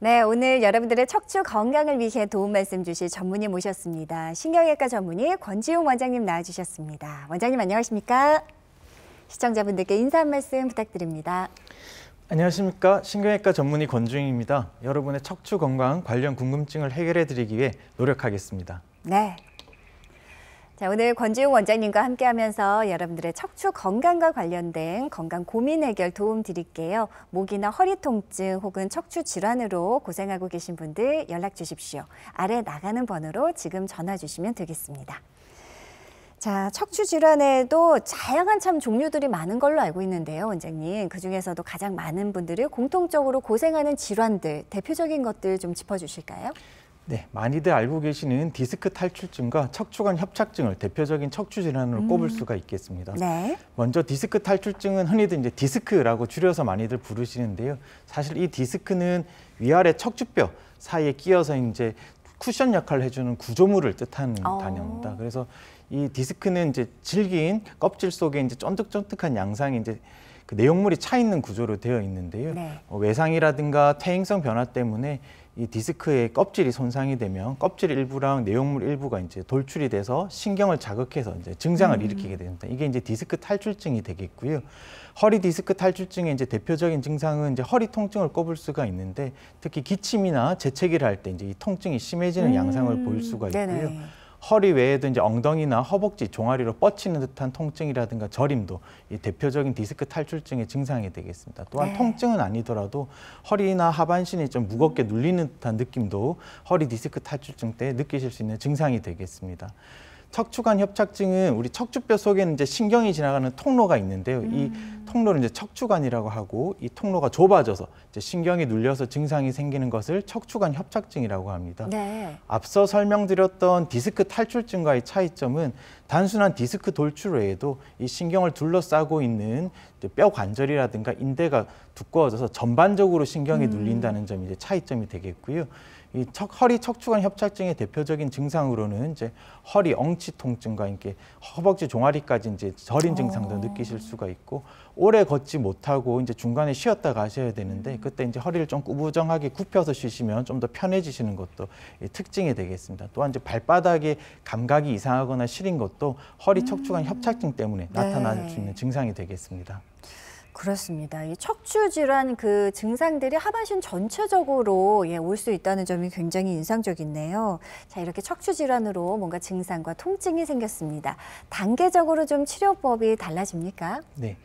네, 오늘 여러분들의 척추 건강을 위해 도움 말씀 주실 전문의 모셨습니다. 신경외과 전문의 권지웅 원장님 나와주셨습니다. 원장님 안녕하십니까? 시청자분들께 인사 한 말씀 부탁드립니다. 안녕하십니까? 신경외과 전문의 권지웅입니다. 여러분의 척추 건강 관련 궁금증을 해결해드리기 위해 노력하겠습니다. 네. 자, 오늘 권지웅 원장님과 함께하면서 여러분들의 척추 건강과 관련된 건강 고민 해결 도움 드릴게요. 목이나 허리 통증 혹은 척추 질환으로 고생하고 계신 분들 연락 주십시오. 아래 나가는 번호로 지금 전화 주시면 되겠습니다. 자, 척추 질환에도 다양한 참 종류들이 많은 걸로 알고 있는데요, 원장님. 그중에서도 가장 많은 분들이 공통적으로 고생하는 질환들, 대표적인 것들 좀 짚어주실까요? 네, 많이들 알고 계시는 디스크 탈출증과 척추관 협착증을 대표적인 척추 질환으로 꼽을 수가 있겠습니다. 네. 먼저 디스크 탈출증은 흔히들 이제 디스크라고 줄여서 많이들 부르시는데요. 사실 이 디스크는 위아래 척추뼈 사이에 끼어서 이제 쿠션 역할을 해주는 구조물을 뜻하는 단어입니다. 그래서 이 디스크는 이제 질긴 껍질 속에 이제 쫀득쫀득한 양상이 이제 그 내용물이 차 있는 구조로 되어 있는데요. 네. 외상이라든가 퇴행성 변화 때문에 이 디스크의 껍질이 손상이 되면 껍질 일부랑 내용물 일부가 이제 돌출이 돼서 신경을 자극해서 이제 증상을 일으키게 됩니다. 이게 이제 디스크 탈출증이 되겠고요. 허리 디스크 탈출증의 이제 대표적인 증상은 이제 허리 통증을 꼽을 수가 있는데 특히 기침이나 재채기를 할 때 이제 이 통증이 심해지는 양상을 보일 수가 있고요. 네네. 허리 외에도 이제 엉덩이나 허벅지, 종아리로 뻗치는 듯한 통증이라든가 저림도 이 대표적인 디스크 탈출증의 증상이 되겠습니다. 또한 네. 통증은 아니더라도 허리나 하반신이 좀 무겁게 눌리는 듯한 느낌도 허리 디스크 탈출증 때 느끼실 수 있는 증상이 되겠습니다. 척추관 협착증은 우리 척추뼈 속에는 이제 신경이 지나가는 통로가 있는데요. 이 통로를 이제 척추관이라고 하고 이 통로가 좁아져서 이제 신경이 눌려서 증상이 생기는 것을 척추관 협착증이라고 합니다. 네. 앞서 설명드렸던 디스크 탈출증과의 차이점은 단순한 디스크 돌출 외에도 이 신경을 둘러싸고 있는 뼈 관절이라든가 인대가 두꺼워져서 전반적으로 신경이 눌린다는 점이 이제 차이점이 되겠고요. 이 허리 척추관 협착증의 대표적인 증상으로는 이제 허리 엉치 통증과 이렇게 허벅지 종아리까지 이제 저린 증상도 느끼실 수가 있고 오래 걷지 못하고 이제 중간에 쉬었다 가셔야 되는데 그때 이제 허리를 좀 구부정하게 굽혀서 쉬시면 좀 더 편해지시는 것도 특징이 되겠습니다. 또한 이제 발바닥에 감각이 이상하거나 시린 것도 허리 척추관 협착증 때문에 나타날 수 있는 증상이 되겠습니다. 그렇습니다. 이 척추 질환 그 증상들이 하반신 전체적으로 올 수 있다는 점이 굉장히 인상적이네요. 자, 이렇게 척추 질환으로 뭔가 증상과 통증이 생겼습니다. 단계적으로 좀 치료법이 달라집니까? 네.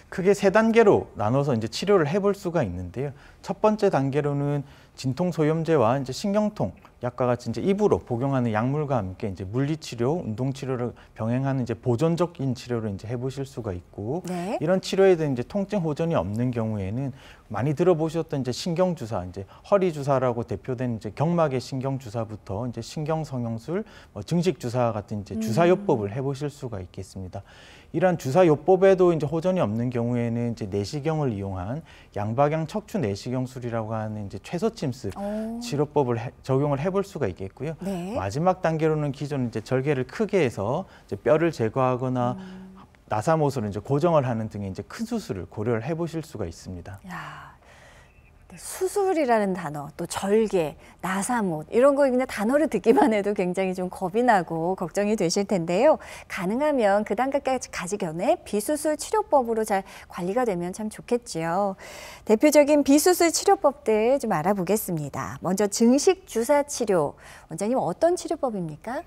크게 세 단계로 나눠서 이제 치료를 해볼 수가 있는데요. 첫 번째 단계로는 진통 소염제와 이제 신경통 약과 같이 이제 입으로 복용하는 약물과 함께 이제 물리치료, 운동치료를 병행하는 이제 보존적인 치료를 이제 해보실 수가 있고 네. 이런 치료에도 이제 통증 호전이 없는 경우에는 많이 들어보셨던 이제 신경주사, 이제 허리주사라고 대표된 이제 경막의 신경주사부터 이제 신경성형술, 증식주사 같은 이제 주사요법을 해보실 수가 있겠습니다. 이러한 주사요법에도 이제 호전이 없는 경우에는 이제 내시경을 이용한 양방향 척추 내시경술이라고 하는 이제 최소침습 치료법을 적용을 해볼 수가 있겠고요. 네. 마지막 단계로는 기존 이제 절개를 크게 해서 이제 뼈를 제거하거나 나사못으로 이제 고정을 하는 등의 이제 큰 수술을 고려를 해보실 수가 있습니다. 야, 수술이라는 단어, 또 절개, 나사못 이런 거 그냥 단어를 듣기만 해도 굉장히 좀 겁이 나고 걱정이 되실 텐데요. 가능하면 그 단계까지 가기 전에 비수술 치료법으로 잘 관리가 되면 참 좋겠지요. 대표적인 비수술 치료법들 좀 알아보겠습니다. 먼저 증식 주사 치료. 원장님 어떤 치료법입니까?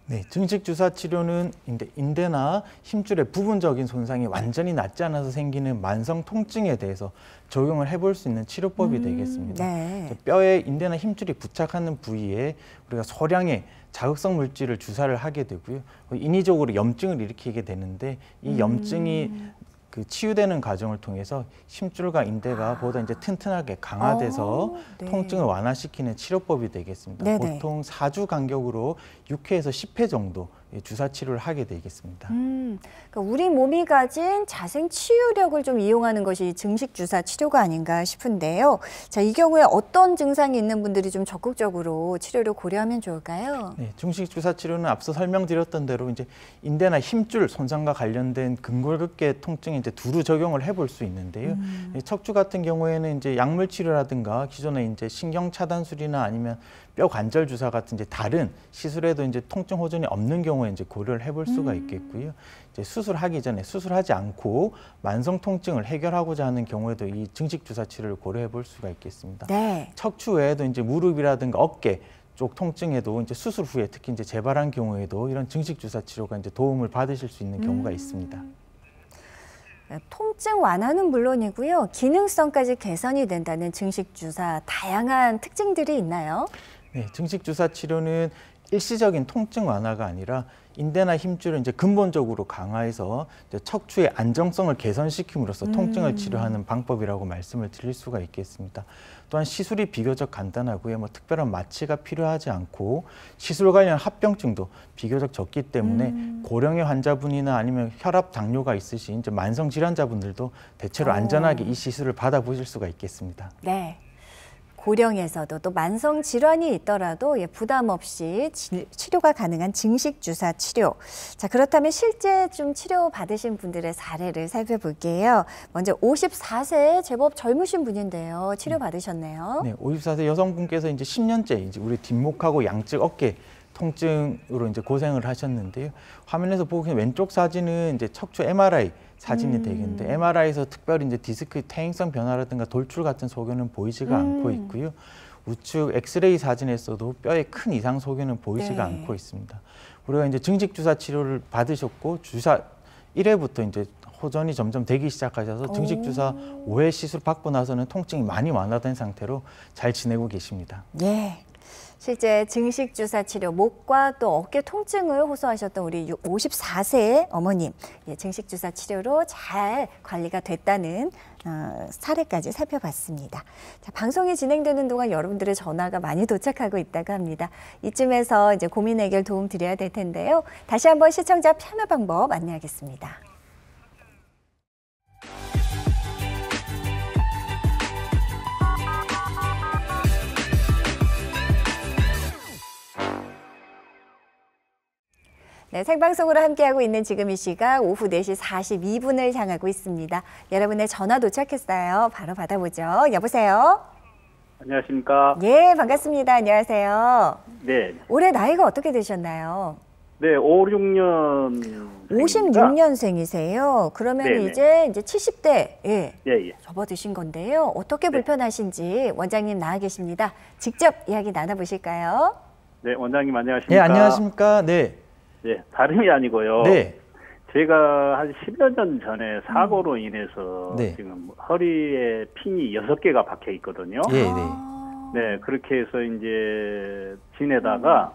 네, 증식 주사 치료는 인대나 힘줄의 부분적인 손상이 완전히 낫지 않아서 생기는 만성 통증에 대해서 적용을 해볼 수 있는 치료법이 되겠습니다. 네. 뼈에 인대나 힘줄이 부착하는 부위에 우리가 소량의 자극성 물질을 주사를 하게 되고요. 인위적으로 염증을 일으키게 되는데 이 염증이 그 치유되는 과정을 통해서 힘줄과 인대가 보다 이제 튼튼하게 강화돼서 네. 통증을 완화시키는 치료법이 되겠습니다. 네네. 보통 4주 간격으로 6회에서 10회 정도 주사 치료를 하게 되겠습니다. 그러니까 우리 몸이 가진 자생 치유력을 좀 이용하는 것이 증식 주사 치료가 아닌가 싶은데요. 자, 이 경우에 어떤 증상이 있는 분들이 좀 적극적으로 치료를 고려하면 좋을까요? 네, 증식 주사 치료는 앞서 설명드렸던 대로 이제 인대나 힘줄 손상과 관련된 근골격계 통증에 이제 두루 적용을 해볼 수 있는데요. 척추 같은 경우에는 이제 약물 치료라든가 기존에 이제 신경 차단술이나 아니면 뼈 관절 주사 같은 이제 다른 시술에도 이제 통증 호전이 없는 경우에 이제 고려를 해볼 수가 있겠고요. 이제 수술하기 전에 수술하지 않고 만성 통증을 해결하고자 하는 경우에도 이 증식 주사 치료를 고려해 볼 수가 있겠습니다. 네. 척추 외에도 이제 무릎이라든가 어깨 쪽 통증에도 이제 수술 후에 특히 이제 재발한 경우에도 이런 증식 주사 치료가 이제 도움을 받으실 수 있는 경우가 있습니다. 통증 완화는 물론이고요. 기능성까지 개선이 된다는 증식 주사 다양한 특징들이 있나요? 네, 증식 주사 치료는 일시적인 통증 완화가 아니라 인대나 힘줄을 이제 근본적으로 강화해서 이제 척추의 안정성을 개선시킴으로써 통증을 치료하는 방법이라고 말씀을 드릴 수가 있겠습니다. 또한 시술이 비교적 간단하고요. 뭐 특별한 마취가 필요하지 않고 시술 관련 합병증도 비교적 적기 때문에 고령의 환자분이나 아니면 혈압, 당뇨가 있으신 이제 만성 질환자분들도 대체로 안전하게 이 시술을 받아보실 수가 있겠습니다. 네. 고령에서도 또 만성 질환이 있더라도 부담 없이 치료가 가능한 증식 주사 치료. 자, 그렇다면 실제 좀 치료 받으신 분들의 사례를 살펴볼게요. 먼저 54세 제법 젊으신 분인데요. 치료 받으셨네요. 네, 54세 여성분께서 이제 10년째 이제 우리 뒷목하고 양측 어깨 통증으로 이제 고생을 하셨는데요. 화면에서 보고 계신 왼쪽 사진은 이제 척추 MRI 사진이 되겠는데 MRI에서 특별히 이제 디스크 퇴행성 변화라든가 돌출 같은 소견은 보이지가 않고 있고요. 우측 엑스레이 사진에서도 뼈에 큰 이상 소견은 보이지가 않고 있습니다. 우리가 이제 증식 주사 치료를 받으셨고 주사 1회부터 이제 호전이 점점 되기 시작하셔서 증식 주사 5회 시술 받고 나서는 통증이 많이 완화된 상태로 잘 지내고 계십니다. 네. 실제 증식 주사 치료, 목과 또 어깨 통증을 호소하셨던 우리 54세 어머님, 증식 주사 치료로 잘 관리가 됐다는 사례까지 살펴봤습니다. 자, 방송이 진행되는 동안 여러분들의 전화가 많이 도착하고 있다고 합니다. 이쯤에서 이제 고민 해결 도움 드려야 될 텐데요. 다시 한번 시청자 참여 방법 안내하겠습니다. 네, 생방송으로 함께하고 있는 지금 이 시각 오후 4시 42분을 향하고 있습니다. 여러분의 전화 도착했어요. 바로 받아보죠. 여보세요? 안녕하십니까? 예, 반갑습니다. 안녕하세요. 네. 올해 나이가 어떻게 되셨나요? 네, 56년. 56년생이세요. 그러면 네네. 이제 70대, 예. 접어드신 건데요. 어떻게 네. 불편하신지 원장님 나와 계십니다. 직접 이야기 나눠보실까요? 네, 원장님 안녕하십니까? 네, 안녕하십니까? 네. 네, 다름이 아니고요. 네. 제가 한 10여 년 전에 사고로 인해서 네. 지금 허리에 핀이 6개가 박혀 있거든요. 예, 네. 네, 그렇게 해서 이제 지내다가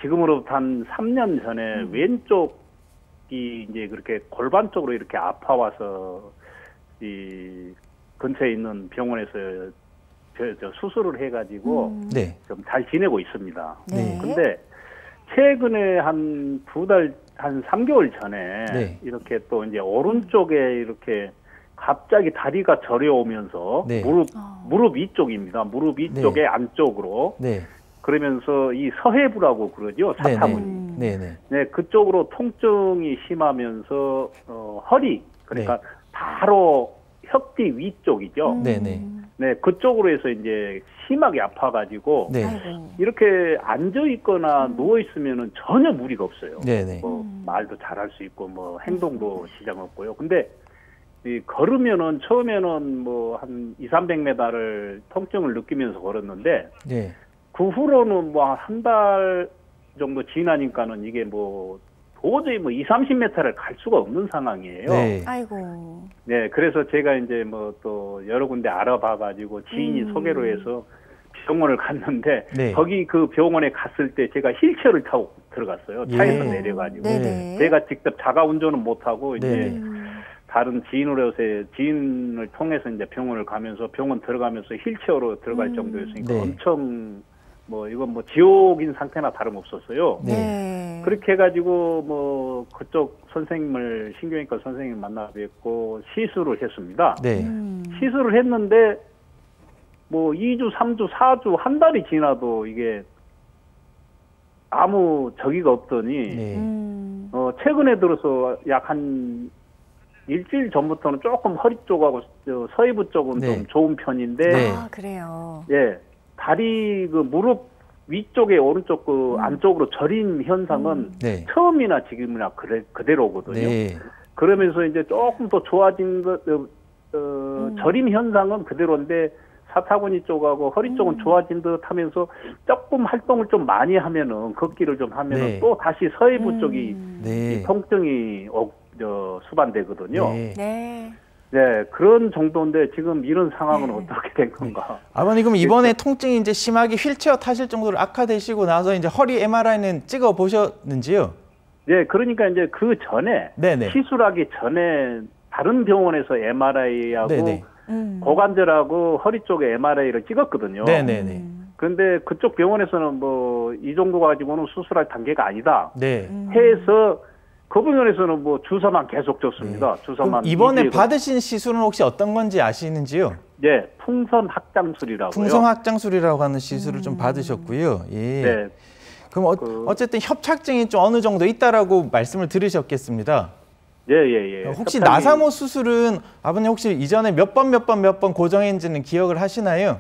지금으로부터 한 3년 전에 왼쪽이 이제 그렇게 골반 쪽으로 이렇게 아파와서 이 근처에 있는 병원에서 저 수술을 해가지고 네. 좀 잘 지내고 있습니다. 네. 근데 최근에 한 2달, 한 3개월 전에 네. 이렇게 또 이제 오른쪽에 이렇게 갑자기 다리가 저려오면서 네. 무릎 위쪽입니다. 무릎 위쪽의 네. 안쪽으로. 네. 그러면서 이 서해부라고 그러죠. 사타구니. 네, 네. 네, 그쪽으로 통증이 심하면서 허리, 그러니까 바로 혁뒤 위쪽이죠. 네, 네. 네, 그쪽으로 해서 이제 심하게 아파가지고 네. 아이고. 이렇게 앉아 있거나 누워 있으면은 전혀 무리가 없어요. 네, 네. 뭐 말도 잘할 수 있고 뭐 행동도 지장 없고요. 근데 이 걸으면은 처음에는 뭐 한 200~300m를 통증을 느끼면서 걸었는데 네. 그 후로는 뭐 한 달 정도 지나니까는 이게 뭐 도저히 뭐 20~30m를 갈 수가 없는 상황이에요. 네. 아이고. 네, 그래서 제가 이제 뭐 또 여러 군데 알아봐가지고 지인이 소개로 해서 병원을 갔는데 네. 거기 그 병원에 갔을 때 제가 휠체어를 타고 들어갔어요. 차에서 예. 내려가지고. 네네. 제가 직접 자가 운전은 못하고 이제 네네. 다른 지인을 통해서 이제 병원을 가면서 병원 들어가면서 휠체어로 들어갈 정도였으니까 네. 엄청 뭐 이건 뭐 지옥인 상태나 다름없었어요. 네. 그렇게 해가지고 뭐 그쪽 선생님을 신경외과 선생님 만나 뵙고 시술을 했습니다. 네. 시술을 했는데 뭐 2주, 3주, 4주, 한 달이 지나도 이게 아무 저기가 없더니 네. 최근에 들어서 약 한 일주일 전부터는 조금 허리 쪽하고 서이부 쪽은 네. 좀 좋은 편인데 네. 아, 그래요. 예, 다리 그 무릎 위쪽에 오른쪽 그 안쪽으로 저림 현상은 네. 처음이나 지금이나 그대로거든요. 네. 그러면서 이제 조금 더 좋아진 것, 저림 현상은 그대로인데 사타구니 쪽하고 허리 쪽은 좋아진 듯 하면서 조금 활동을 좀 많이 하면은 걷기를 좀 하면은 네. 또 다시 서이부 쪽이 네. 이 통증이 수반되거든요. 네. 네. 네, 그런 정도인데 지금 이런 상황은 어떻게 된 건가? 아버님 그럼 이번에 통증이 이제 심하게 휠체어 타실 정도로 악화되시고 나서 이제 허리 MRI는 찍어 보셨는지요? 네, 그러니까 이제 그 전에 네네. 시술하기 전에 다른 병원에서 MRI하고 네네. 고관절하고 허리 쪽에 MRI를 찍었거든요. 네네네. 그런데 그쪽 병원에서는 뭐 이 정도 가지고는 수술할 단계가 아니다 네. 해서 그 병원에서는 뭐 주사만 계속 줬습니다. 네. 주사만. 그럼 이번에 이주에 받으신 시술은 혹시 어떤 건지 아시는지요? 네, 풍선 확장술이라고요. 풍성확장술이라고 하는 시술을 좀 받으셨고요. 예. 네, 그럼 어쨌든 협착증이 좀 어느 정도 있다라고 말씀을 들으셨겠습니다. 예. 혹시 협착이- 나사모 수술은 아버님 혹시 이전에 몇 번 고정했는지는 기억을 하시나요?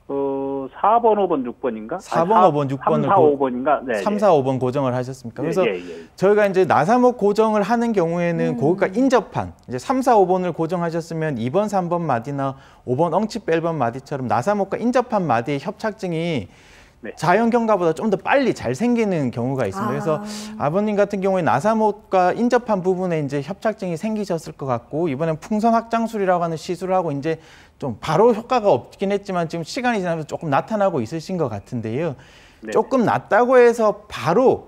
4번, 5번, 6번인가? 4번, 5번, 6번을 3, 4, 5번인가? 네. 3, 4, 5번 고정을 하셨습니까? 그래서 예. 저희가 이제 나사목 고정을 하는 경우에는 고객과 인접한 이제 3, 4, 5번을 고정하셨으면 2번, 3번 마디나 5번 엉치 뺄번 마디처럼 나사목과 인접한 마디의 협착증이 네. 자연 경과보다 좀 더 빨리 잘 생기는 경우가 있습니다. 그래서 아버님 같은 경우에 나사목과 인접한 부분에 이제 협착증이 생기셨을 것 같고 이번엔 풍선 확장술이라고 하는 시술을 하고 이제 좀 바로 효과가 없긴 했지만 지금 시간이 지나면서 조금 나타나고 있으신 것 같은데요. 네. 조금 낫다고 해서 바로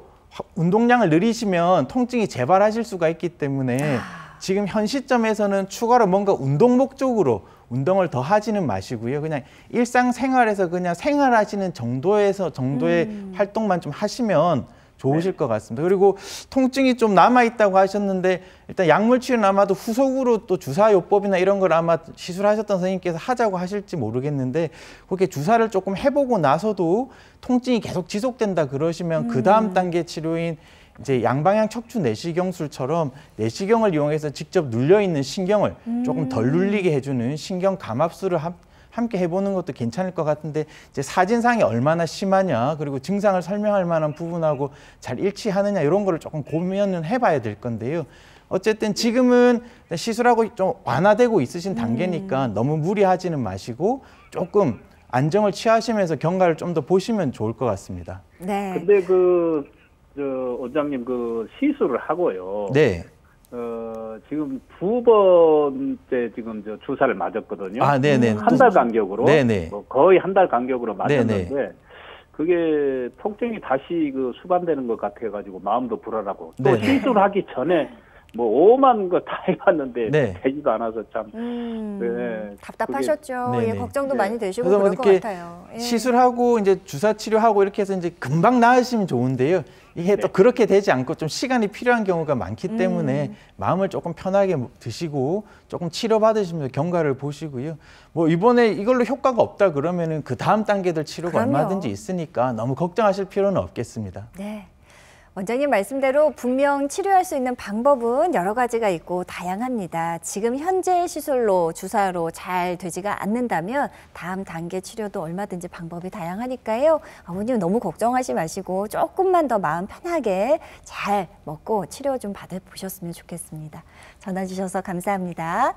운동량을 늘리시면 통증이 재발하실 수가 있기 때문에 지금 현 시점에서는 추가로 뭔가 운동 목적으로 운동을 더 하지는 마시고요. 그냥 일상생활에서 그냥 생활하시는 정도의 활동만 좀 하시면 좋으실 것 같습니다. 그리고 통증이 좀 남아있다고 하셨는데 일단 약물 치료는 아마도 후속으로 또 주사요법이나 이런 걸 아마 시술하셨던 선생님께서 하자고 하실지 모르겠는데 그렇게 주사를 조금 해보고 나서도 통증이 계속 지속된다 그러시면 그 다음 단계 치료인 이제 양방향 척추 내시경술처럼 내시경을 이용해서 직접 눌려있는 신경을 조금 덜 눌리게 해주는 신경 감압술을 함께 해보는 것도 괜찮을 것 같은데 이제 사진상이 얼마나 심하냐 그리고 증상을 설명할 만한 부분하고 잘 일치하느냐 이런 거를 조금 고민을 해봐야 될 건데요. 어쨌든 지금은 시술하고 좀 완화되고 있으신 단계니까 너무 무리하지는 마시고 조금 안정을 취하시면서 경과를 좀 더 보시면 좋을 것 같습니다. 네. 근데 원장님 시술을 하고요. 네. 지금 2번째 지금 주사를 맞았거든요. 아, 네네. 한 달 간격으로. 네네. 거의 한 달 간격으로 맞았는데 네네. 그게 통증이 다시 수반되는 것 같아가지고 마음도 불안하고 또 네네. 시술하기 전에 뭐 오만 거 다 해봤는데 네. 되지도 않아서 참. 네. 답답하셨죠. 그게- 예, 네네. 걱정도 네. 많이 되시고 그래서 그럴 것 이렇게 같아요. 예. 시술하고 이제 주사 치료하고 이렇게 해서 이제 금방 나으시면 좋은데요. 이게 또 그렇게 되지 않고 좀 시간이 필요한 경우가 많기 때문에 마음을 조금 편하게 드시고 조금 치료받으시면서 경과를 보시고요. 뭐 이번에 이걸로 효과가 없다 그러면은 그 다음 단계들 치료가 그럼요. 얼마든지 있으니까 너무 걱정하실 필요는 없겠습니다. 네. 원장님 말씀대로 분명 치료할 수 있는 방법은 여러 가지가 있고 다양합니다. 지금 현재 시술로 주사로 잘 되지가 않는다면 다음 단계 치료도 얼마든지 방법이 다양하니까요. 아버님 너무 걱정하지 마시고 조금만 더 마음 편하게 잘 먹고 치료 좀 받아보셨으면 좋겠습니다. 전화 주셔서 감사합니다.